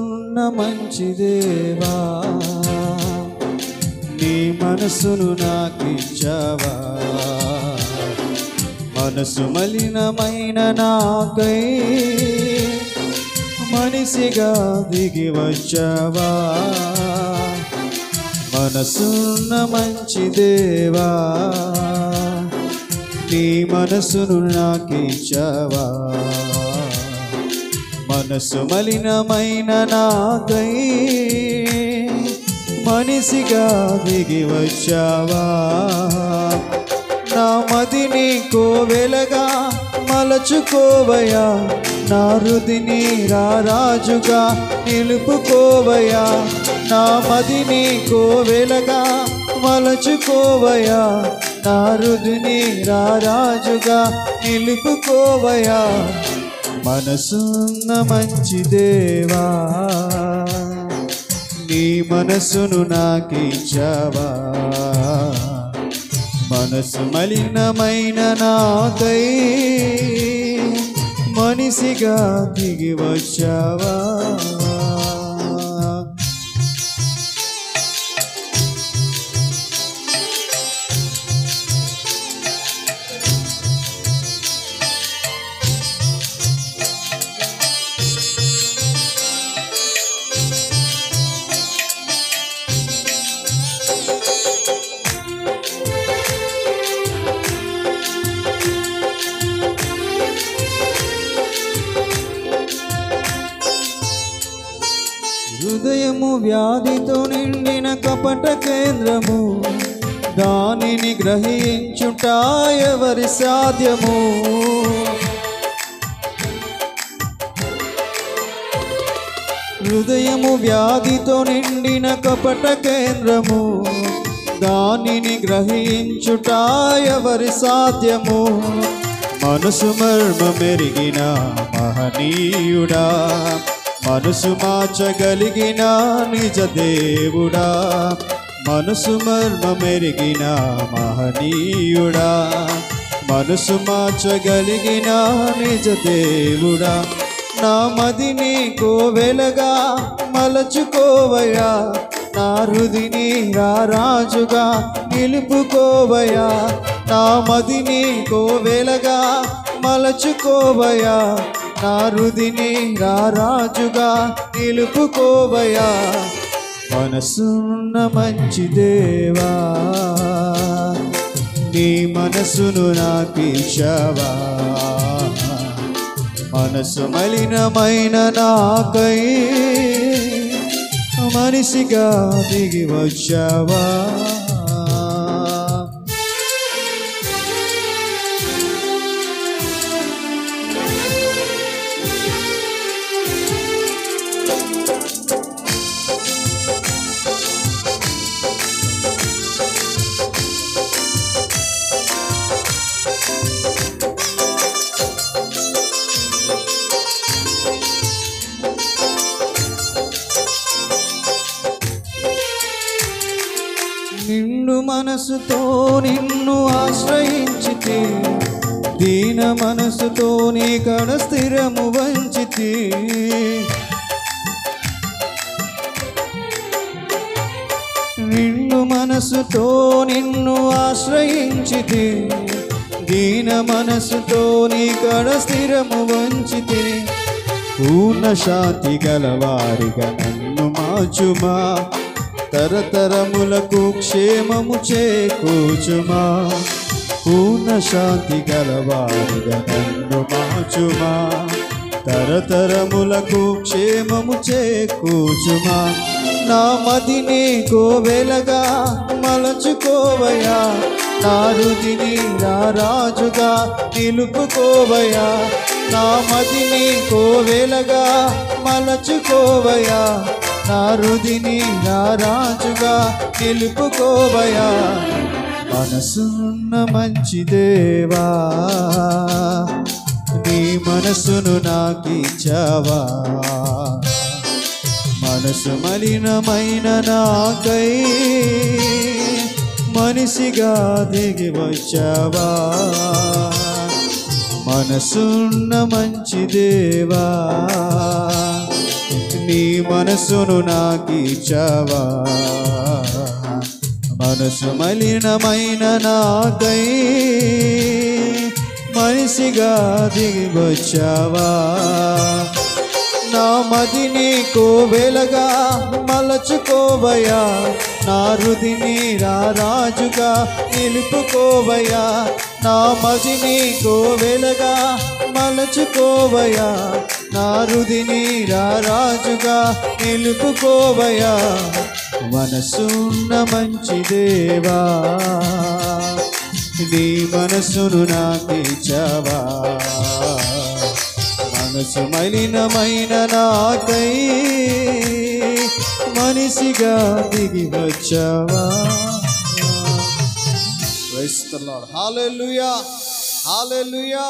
మనసున్న మంచి దేవా, నీ మనసును నాకిచ్చావా. మనసు మలినమైన నాకై మనిషిగా దిగి వచ్చావా. మనసున్న మంచి దేవా, నీ మనసును నాకిచ్చావా. మనసు మలినమైన నాకై మనిషిగా దిగి వచ్చావా. నా మదిని కోవెలగా మలచుకోవయా, నా హృదిని రారాజుగా నిలుపుకోవయా. నా మదిని కోవెలగా మలచుకోవయా, నా హృదిని రారాజుగా నిలుపుకోవయా. మనసున్న మంచి దేవా, నీ మనసును నాకిచ్చావా. మనసు మలినమైన నాకై మనిషిగా దిగి వచ్చావా. హృదయము వ్యాధితో నిండిన కపట కేంద్రము, దానిని గ్రహించుట ఎవరి సాధ్యము. హృదయము వ్యాధితో నిండిన కపట కేంద్రము, దానిని గ్రహించుట ఎవరి సాధ్యము. మనసు మర్మమెరిగిన మహనీయుడా, మనసు మార్చగలిగిన నిజ దేవుడా. మనసు మర్మమెరిగిన మహనీయుడా, మనసు మార్చగలిగిన నిజ దేవుడా. నా మదిని కోవెలగా మలచుకోవయా, నా హృదిని రారాజుగా నిలుపుకోవయా. నా మదిని కోవెలగా మలచుకోవయా, నా హృదిని రారాజుగా నిలుపుకోవయా. మనసున్న మంచి దేవా, నీ మనసును నాకిచ్చావా. మనసు మలినమైన నాకై మనిషిగా దిగి వచ్చావా. నిండు మనసుతో నిన్ను ఆశ్రయించితి, దీన మనసుతో నీ కడ స్థిరము వంచితి. నిండు మనసుతో నిన్ను ఆశ్రయించితి, దీన మనసుతో నీ కడ స్థిరము వంచితి. పూర్ణ శాంతి గలవారిగా నన్ను మార్చుమా, తరతరములకు క్షేమము చేకూర్చుమా. పూర్ణ శాంతి గలవారిగా నన్ను మార్చుమా, తరతరములకు క్షేమము చేకూర్చుమా. నా మదిని కోవెలగా మలచుకోవయా, నా హృదిని రారాజుగా నిలుపుకోవయా. నా మదిని కోవెలగా మలచుకోవయా, నా హృదిని రారాజుగా నిలుపుకోవయా. మనసున్న మంచి దేవా, నీ మనసును నాకిచ్చావా. మనసు మలినమైన నాకై మనిషిగా దిగి వచ్చావా. మనసున్న మంచి దేవా, నీ మనసును నాకిచ్చావా మనసు మలినమైన నాకై మనిషిగా దిగి వచ్చావా నా మదిని కోవెలగా మలచుకోవయ్యా నా హృదిని రాజుగా నిలుపుకోవయ్యా నా మదిని కోవెలగా మలచుకోవయ్యా నా హృదిని రాజుగా నిలుపుకోవయ్యా మనసున్న మంచి దేవా నీ మనసును నాకిచ్చావా మనసు మలినమైన నాకై మనిషిగా దిగి వచ్చావా. Praise the Lord. Hallelujah. Hallelujah.